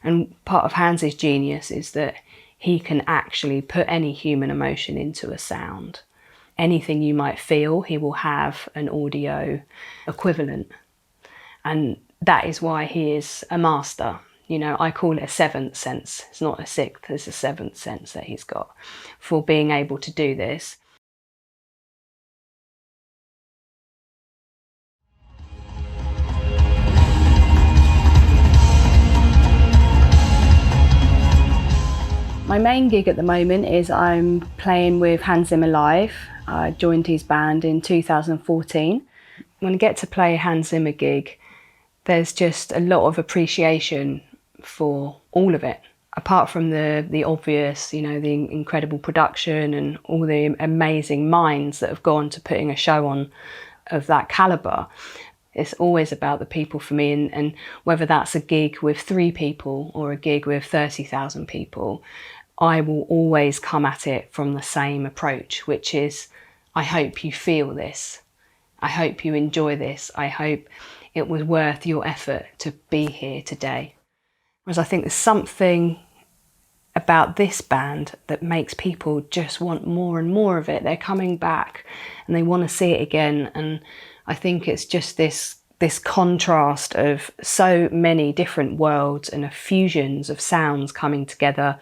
And part of Hans's genius is that he can actually put any human emotion into a sound. Anything you might feel, he will have an audio equivalent. And that is why he is a master. You know, I call it a seventh sense. It's not a sixth, it's a seventh sense that he's got for being able to do this. My main gig at the moment is I'm playing with Hans Zimmer live. I joined his band in 2014. When I get to play a Hans Zimmer gig, there's just a lot of appreciation for all of it. Apart from the obvious, you know, the incredible production and all the amazing minds that have gone to putting a show on of that calibre, it's always about the people for me, and whether that's a gig with 3 people or a gig with 30,000 people, I will always come at it from the same approach, which is, I hope you feel this. I hope you enjoy this. I hope it was worth your effort to be here today. Whereas I think there's something about this band that makes people just want more and more of it. They're coming back and they want to see it again. And I think it's just this contrast of so many different worlds and of fusions of sounds coming together.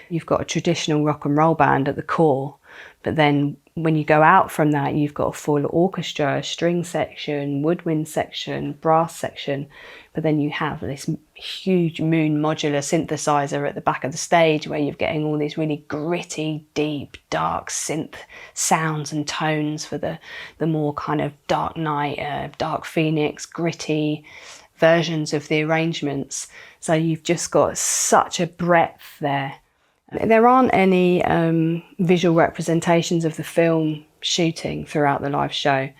You've got a traditional rock and roll band at the core, but then when you go out from that, you've got a full orchestra, string section, woodwind section, brass section, but then you have this huge Moon modular synthesizer at the back of the stage where you're getting all these really gritty, deep, dark synth sounds and tones for the more kind of Dark Knight, Dark Phoenix, gritty versions of the arrangements. So you've just got such a breadth there. There aren't any visual representations of the film shooting throughout the live show.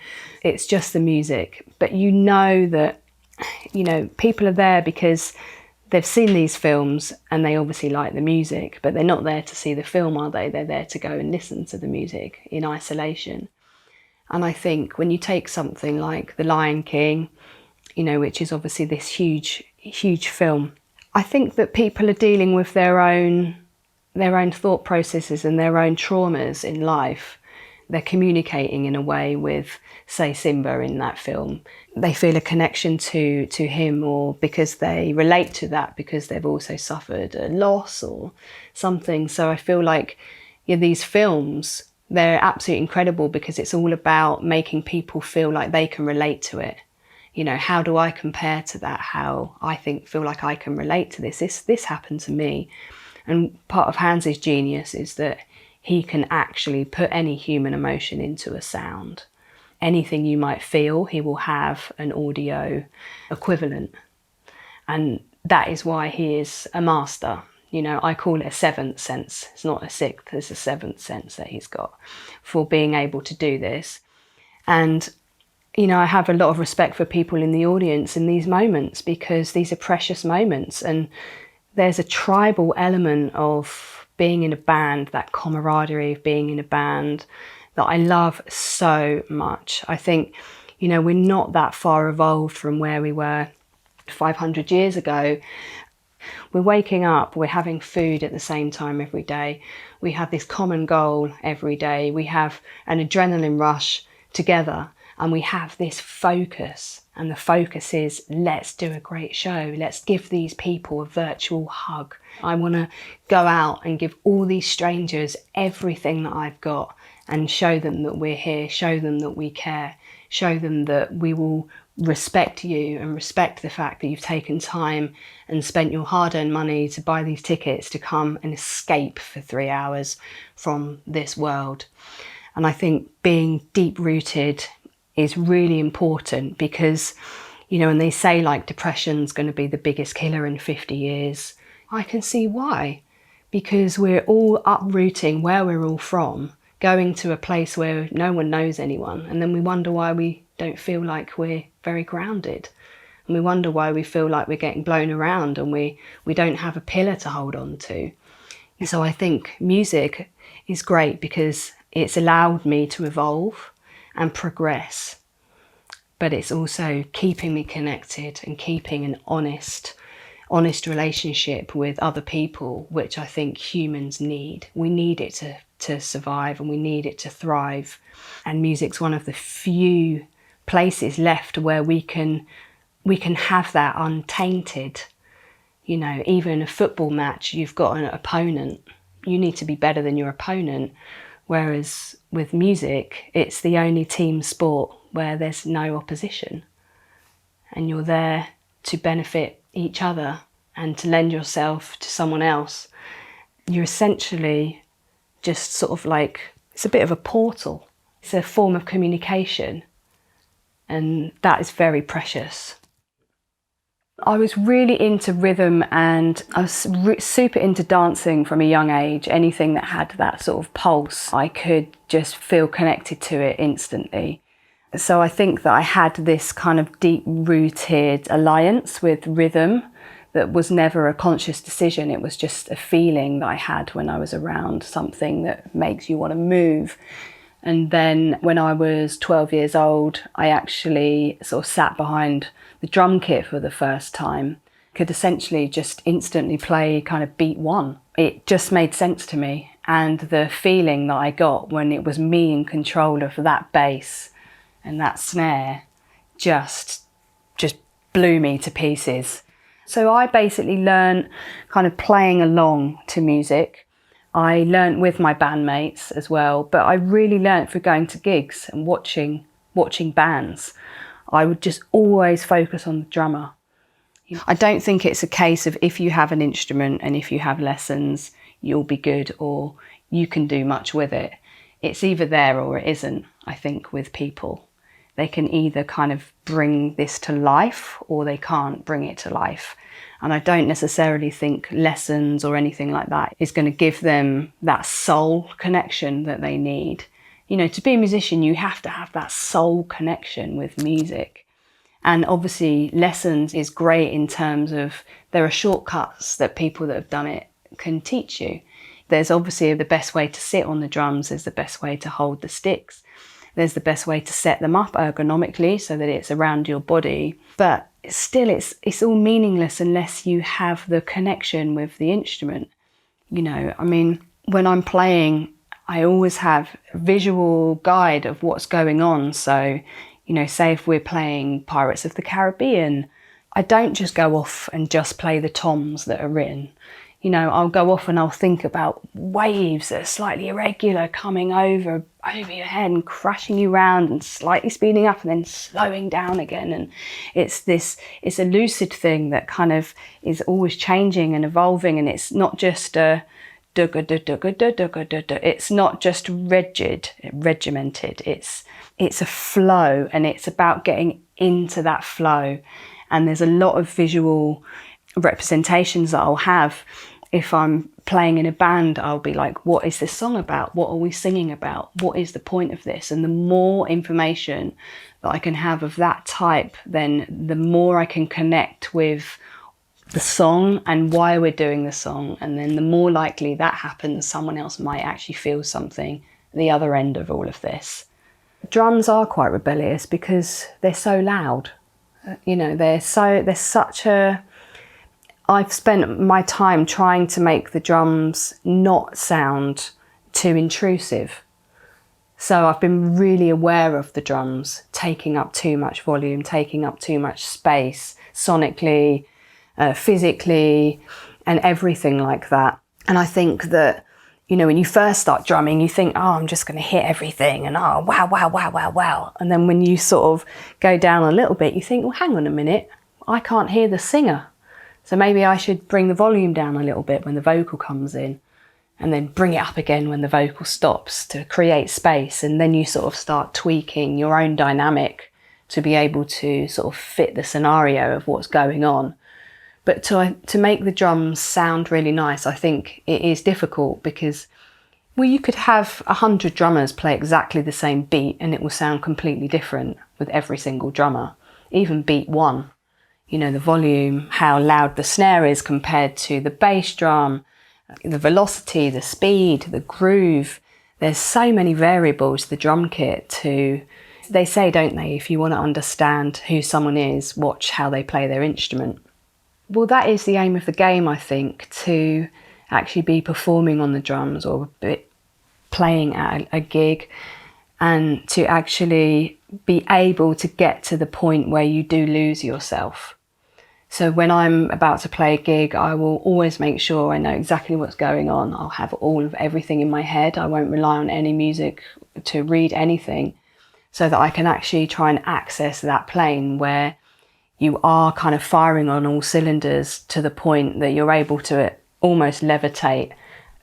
It's just the music. But you know that, you know, people are there because they've seen these films and they obviously like the music, but they're not there to see the film, are they? They're there to go and listen to the music in isolation. And I think when you take something like The Lion King, you know, which is obviously this huge, huge film, I think that people are dealing with their own thought processes and their own traumas in life. They're communicating in a way with, say, Simba in that film. They feel a connection to him, or because they relate to that because they've also suffered a loss or something. So I feel like, yeah, these films, they're absolutely incredible because it's all about making people feel like they can relate to it. You know, how do I compare to that? How I feel like I can relate to this. This happened to me. And part of Hans's genius is that he can actually put any human emotion into a sound. Anything you might feel, he will have an audio equivalent. And that is why he is a master. You know, I call it a seventh sense. It's not a sixth, it's a seventh sense that he's got for being able to do this. And, you know, I have a lot of respect for people in the audience in these moments because these are precious moments. And there's a tribal element of being in a band, that camaraderie of being in a band that I love so much. I think, you know, we're not that far evolved from where we were 500 years ago. We're waking up, we're having food at the same time every day. We have this common goal every day. We have an adrenaline rush together and we have this focus. And the focus is, let's do a great show. Let's give these people a virtual hug. I want to go out and give all these strangers everything that I've got and show them that we're here, show them that we care, show them that we will respect you and respect the fact that you've taken time and spent your hard-earned money to buy these tickets to come and escape for 3 hours from this world. And I think being deep-rooted is really important because, you know, when they say like depression's going to be the biggest killer in 50 years, I can see why. Because we're all uprooting where we're all from, going to a place where no one knows anyone, and then we wonder why we don't feel like we're very grounded. And we wonder why we feel like we're getting blown around and we don't have a pillar to hold on to. And so I think music is great because it's allowed me to evolve and progress, but it's also keeping me connected and keeping an honest honest relationship with other people, which I think humans need. We need it to survive, and we need it to thrive. And music's one of the few places left where we can have that untainted. You know, even in a football match, you've got an opponent. You need to be better than your opponent. Whereas with music, it's the only team sport where there's no opposition. And you're there to benefit each other and to lend yourself to someone else. You're essentially just sort of like, it's a bit of a portal. It's a form of communication, and that is very precious. I was really into rhythm, and I was super into dancing from a young age. Anything that had that sort of pulse, I could just feel connected to it instantly. So I think that I had this kind of deep-rooted alliance with rhythm that was never a conscious decision. It was just a feeling that I had when I was around something that makes you want to move. And then when I was 12 years old, I actually sort of sat behind the drum kit for the first time. Could essentially just instantly play kind of beat one. It just made sense to me. And the feeling that I got when it was me in control of that bass and that snare just blew me to pieces. So I basically learned kind of playing along to music. I learned with my bandmates as well, but I really learned through going to gigs and watching bands. I would just always focus on the drummer. I don't think it's a case of if you have an instrument and if you have lessons, you'll be good or you can do much with it. It's either there or it isn't, I think, with people. They can either kind of bring this to life or they can't bring it to life. And I don't necessarily think lessons or anything like that is going to give them that soul connection that they need. You know, to be a musician, you have to have that soul connection with music. And obviously lessons is great in terms of there are shortcuts that people that have done it can teach you. There's obviously the best way to sit on the drums, there's the best way to hold the sticks. There's the best way to set them up ergonomically so that it's around your body. But still, it's all meaningless unless you have the connection with the instrument. You know, I mean, when I'm playing, I always have a visual guide of what's going on. So, you know, say if we're playing Pirates of the Caribbean, I don't just go off and just play the toms that are written. You know, I'll go off and I'll think about waves that are slightly irregular coming over your head and crashing you round and slightly speeding up and then slowing down again. And it's a lucid thing that kind of is always changing and evolving. And it's not just a it's not just regimented. It's a flow, and it's about getting into that flow. And there's a lot of visual representations that I'll have. If I'm playing in a band, I'll be like, what is this song about? What are we singing about? What is the point of this? And the more information that I can have of that type, then the more I can connect with the song and why we're doing the song. And then the more likely that happens, someone else might actually feel something at the other end of all of this. Drums are quite rebellious because they're so loud. You know, I've spent my time trying to make the drums not sound too intrusive. So I've been really aware of the drums taking up too much volume, taking up too much space, sonically, physically, and everything like that. And I think that, you know, when you first start drumming, you think, oh, I'm just going to hit everything and oh, wow, wow, wow, wow, wow. And then when you sort of go down a little bit, you think, well, hang on a minute, I can't hear the singer. So maybe I should bring the volume down a little bit when the vocal comes in and then bring it up again when the vocal stops to create space. And then you sort of start tweaking your own dynamic to be able to sort of fit the scenario of what's going on. But to make the drums sound really nice, I think it is difficult because, well, you could have 100 drummers play exactly the same beat and it will sound completely different with every single drummer, even beat one. You know, the volume, how loud the snare is compared to the bass drum, the velocity, the speed, the groove. There's so many variables to the drum kit they say, don't they, if you want to understand who someone is, watch how they play their instrument. Well, that is the aim of the game, I think, to actually be performing on the drums or playing at a gig, and to actually be able to get to the point where you do lose yourself. So when I'm about to play a gig, I will always make sure I know exactly what's going on. I'll have all of everything in my head. I won't rely on any music to read anything, so that I can actually try and access that plane where you are kind of firing on all cylinders to the point that you're able to almost levitate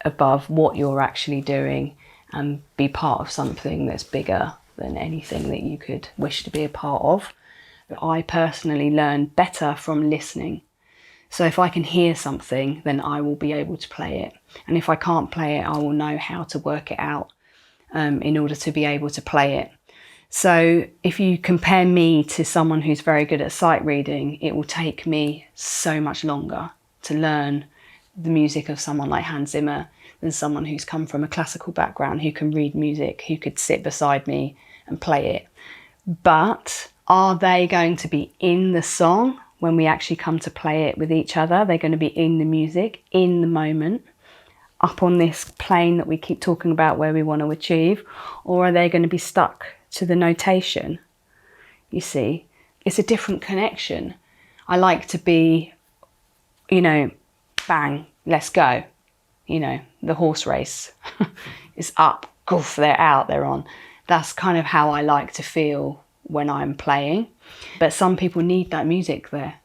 above what you're actually doing and be part of something that's bigger than anything that you could wish to be a part of. I personally learn better from listening. So if I can hear something, then I will be able to play it. And if I can't play it, I will know how to work it out in order to be able to play it. So if you compare me to someone who's very good at sight reading, it will take me so much longer to learn the music of someone like Hans Zimmer than someone who's come from a classical background, who can read music, who could sit beside me and play it. But are they going to be in the song when we actually come to play it with each other? They're going to be in the music, in the moment, up on this plane that we keep talking about where we want to achieve? Or are they going to be stuck to the notation? You see, it's a different connection. I like to be, bang, let's go. The horse race is up, goof, they're out, they're on. That's kind of how I like to feel when I'm playing. But some people need that music there.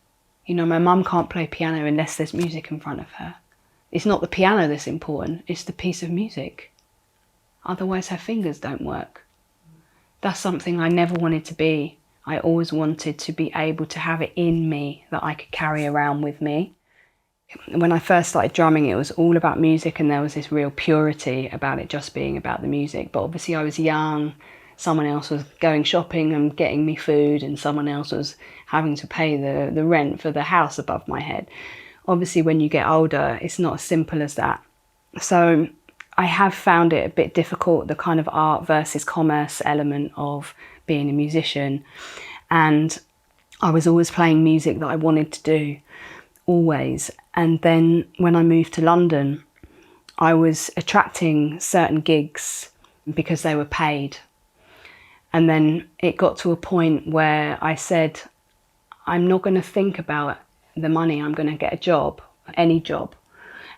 My mum can't play piano unless there's music in front of her. It's not the piano that's important, it's the piece of music. Otherwise her fingers don't work. That's something I never wanted to be. I always wanted to be able to have it in me that I could carry around with me. When I first started drumming, it was all about music, and there was this real purity about it just being about the music. But obviously I was young, someone else was going shopping and getting me food, and someone else was having to pay the rent for the house above my head. Obviously when you get older, it's not as simple as that. So I have found it a bit difficult, the kind of art versus commerce element of being a musician. And I was always playing music that I wanted to do, always. And then when I moved to London, I was attracting certain gigs because they were paid. And then it got to a point where I said, I'm not going to think about the money, I'm going to get a job, any job.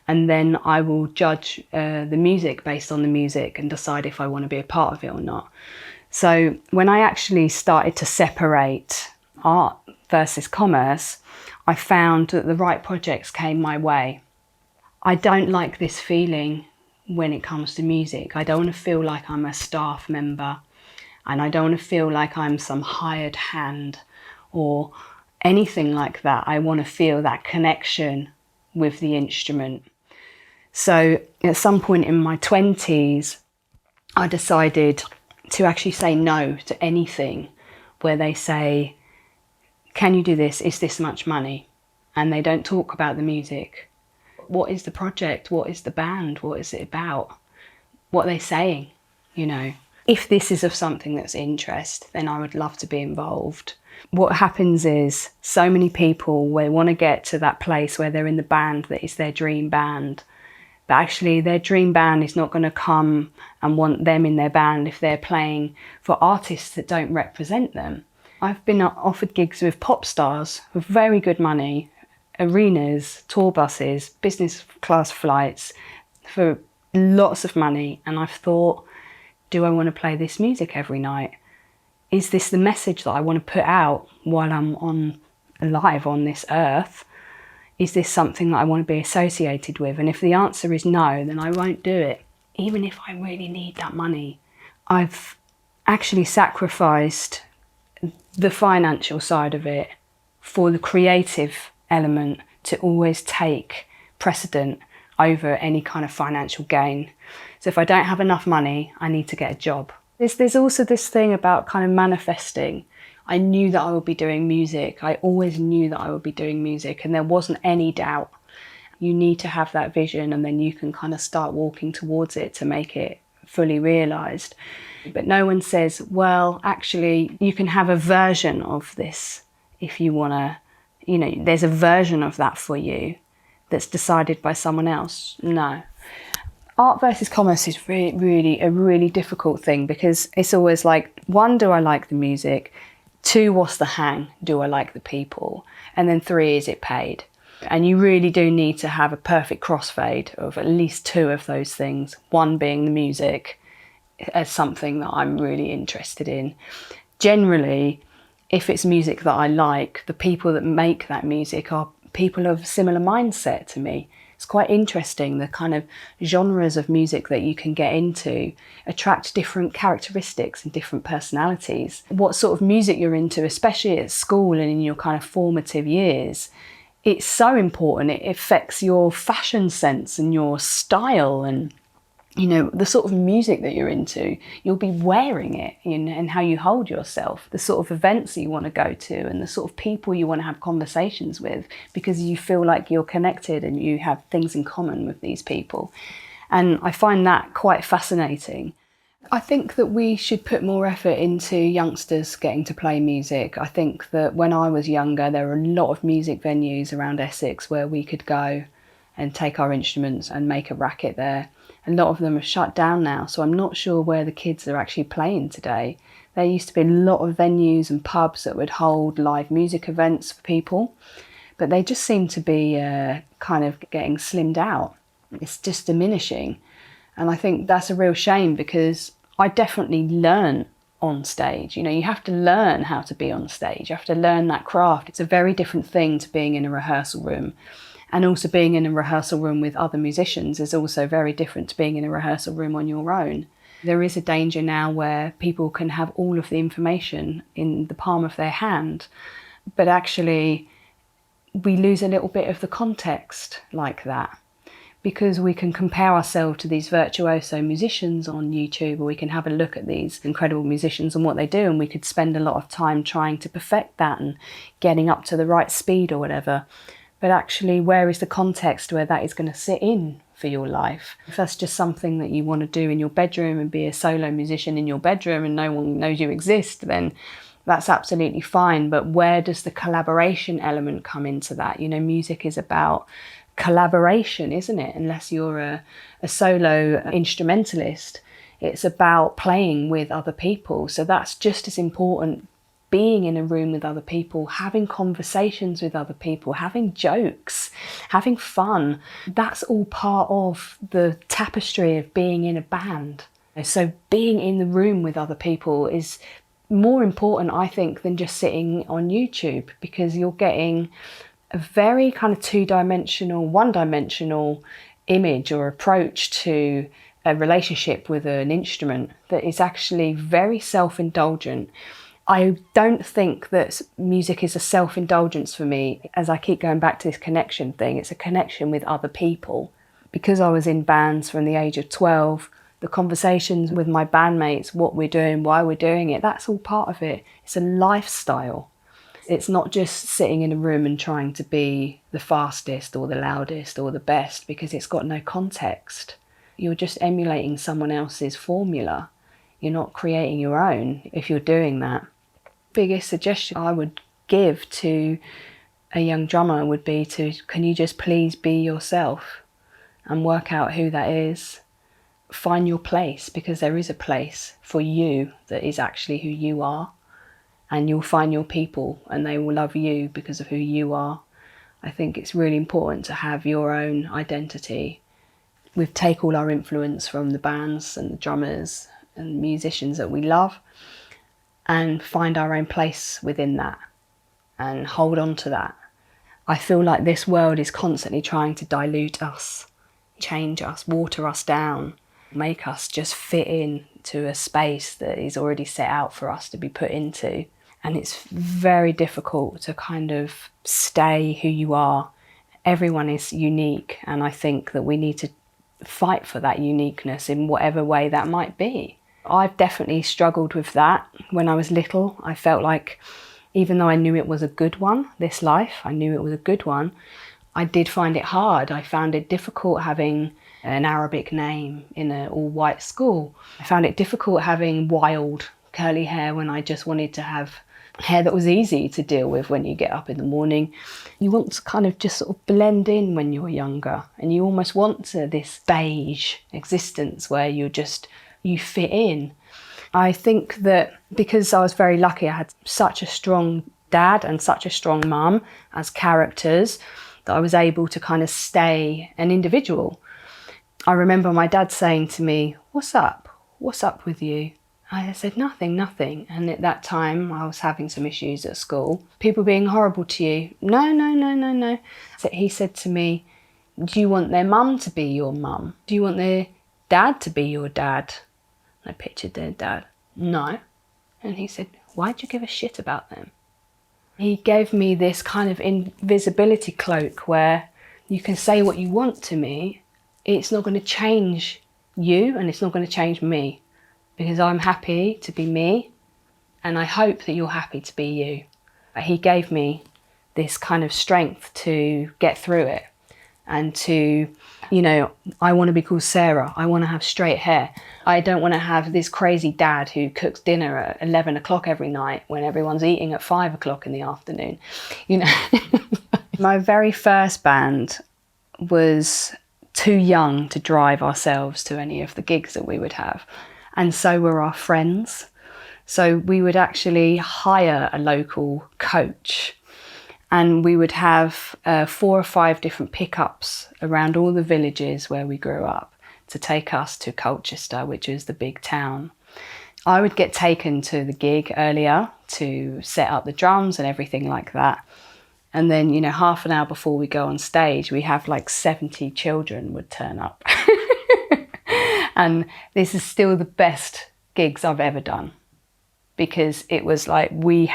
And then I will judge the music based on the music and decide if I want to be a part of it or not. So when I actually started to separate art versus commerce, I found that the right projects came my way. I don't like this feeling when it comes to music. I don't want to feel like I'm a staff member, and I don't want to feel like I'm some hired hand or anything like that. I want to feel that connection with the instrument. So at some point in my 20s, I decided to actually say no to anything where they say, can you do this? Is this much money? And they don't talk about the music. What is the project? What is the band? What is it about? What are they saying? If this is of something that's interest, then I would love to be involved. What happens is so many people want to get to that place where they're in the band that is their dream band. But actually their dream band is not going to come and want them in their band if they're playing for artists that don't represent them. I've been offered gigs with pop stars with very good money, arenas, tour buses, business class flights for lots of money. And I've thought, do I want to play this music every night? Is this the message that I want to put out while I'm alive on this earth? Is this something that I want to be associated with? And if the answer is no, then I won't do it, even if I really need that money. I've actually sacrificed the financial side of it for the creative element to always take precedent over any kind of financial gain. So if I don't have enough money, I need to get a job. There's also this thing about kind of manifesting. I knew that I would be doing music. I always knew that I would be doing music, and there wasn't any doubt. You need to have that vision, and then you can kind of start walking towards it to make it fully realised. But no one says, well, actually, you can have a version of this if you want to, you know, there's a version of that for you that's decided by someone else. No. Art versus commerce is really a really difficult thing, because it's always like, one, do I like the music? Two, what's the hang? Do I like the people? And then three, is it paid? And you really do need to have a perfect crossfade of at least two of those things. One being the music as something that I'm really interested in. Generally, if it's music that I like, the people that make that music are people of similar mindset to me. It's quite interesting, the kind of genres of music that you can get into attract different characteristics and different personalities. What sort of music you're into, especially at school and in your kind of formative years, it's so important. It affects your fashion sense and your style, and you know, the sort of music that you're into, you'll be wearing it, you know, and how you hold yourself, the sort of events that you want to go to, and the sort of people you want to have conversations with, because you feel like you're connected and you have things in common with these people. And I find that quite fascinating. I think that we should put more effort into youngsters getting to play music. I think that when I was younger, there were a lot of music venues around Essex where we could go and take our instruments and make a racket there. A lot of them are shut down now, so I'm not sure where the kids are actually playing today. There used to be a lot of venues and pubs that would hold live music events for people, but they just seem to be kind of getting slimmed out. It's just diminishing. And I think that's a real shame, because I definitely learn on stage. You know, you have to learn how to be on stage. You have to learn that craft. It's a very different thing to being in a rehearsal room. And also being in a rehearsal room with other musicians is also very different to being in a rehearsal room on your own. There is a danger now where people can have all of the information in the palm of their hand, but actually we lose a little bit of the context like that, because we can compare ourselves to these virtuoso musicians on YouTube, or we can have a look at these incredible musicians and what they do, and we could spend a lot of time trying to perfect that and getting up to the right speed or whatever. But actually, where is the context where that is going to sit in for your life? If that's just something that you want to do in your bedroom and be a solo musician in your bedroom and no one knows you exist, then that's absolutely fine. But where does the collaboration element come into that? You know, music is about collaboration, isn't it? Unless you're a solo instrumentalist, it's about playing with other people. So that's just as important. Being in a room with other people, having conversations with other people, having jokes, having fun, that's all part of the tapestry of being in a band. So being in the room with other people is more important, I think, than just sitting on YouTube, because you're getting a very kind of two-dimensional, one-dimensional image or approach to a relationship with an instrument that is actually very self-indulgent. I don't think that music is a self-indulgence for me. As I keep going back to this connection thing, it's a connection with other people. Because I was in bands from the age of 12, the conversations with my bandmates, what we're doing, why we're doing it, that's all part of it. It's a lifestyle. It's not just sitting in a room and trying to be the fastest or the loudest or the best, because it's got no context. You're just emulating someone else's formula. You're not creating your own if you're doing that. Biggest suggestion I would give to a young drummer would be can you just please be yourself and work out who that is? Find your place, because there is a place for you that is actually who you are, and you'll find your people and they will love you because of who you are. I think it's really important to have your own identity. We take all our influence from the bands and the drummers and musicians that we love, and find our own place within that and hold on to that. I feel like this world is constantly trying to dilute us, change us, water us down, make us just fit in to a space that is already set out for us to be put into. And it's very difficult to kind of stay who you are. Everyone is unique, and I think that we need to fight for that uniqueness in whatever way that might be. I've definitely struggled with that. When I was little, I felt like, even though I knew it was a good one, this life, I knew it was a good one, I did find it hard. I found it difficult having an Arabic name in an all-white school. I found it difficult having wild curly hair when I just wanted to have hair that was easy to deal with when you get up in the morning. You want to kind of just sort of blend in when you're younger, and you almost want this beige existence where you fit in. I think that because I was very lucky, I had such a strong dad and such a strong mum as characters, that I was able to kind of stay an individual. I remember my dad saying to me, "What's up? What's up with you?" I said, "Nothing, nothing." And at that time, I was having some issues at school. People being horrible to you. No, no, no, no, no. So he said to me, "Do you want their mum to be your mum? Do you want their dad to be your dad?" I pictured their dad. "No." And he said, "Why do you give a shit about them?" He gave me this kind of invisibility cloak where you can say what you want to me. It's not going to change you, and it's not going to change me, because I'm happy to be me, and I hope that you're happy to be you. He gave me this kind of strength to get through it, and to, I want to be called Sarah. I want to have straight hair. I don't want to have this crazy dad who cooks dinner at 11 o'clock every night when everyone's eating at 5 o'clock in the afternoon. My very first band was too young to drive ourselves to any of the gigs that we would have. And so were our friends. So we would actually hire a local coach, and we would have 4 or 5 different pickups around all the villages where we grew up to take us to Colchester, which is the big town. I would get taken to the gig earlier to set up the drums and everything like that. And then, half an hour before we go on stage, we have like 70 children would turn up. And this is still the best gigs I've ever done, because it was like we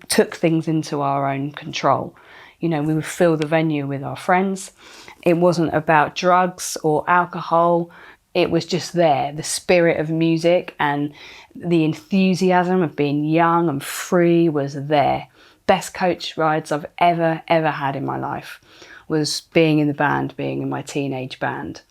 took things into our own control. We would fill the venue with our friends. It wasn't about drugs or alcohol. It was just there. The spirit of music and the enthusiasm of being young and free was there. Best coach rides I've ever had in my life was being in the band, being in my teenage band.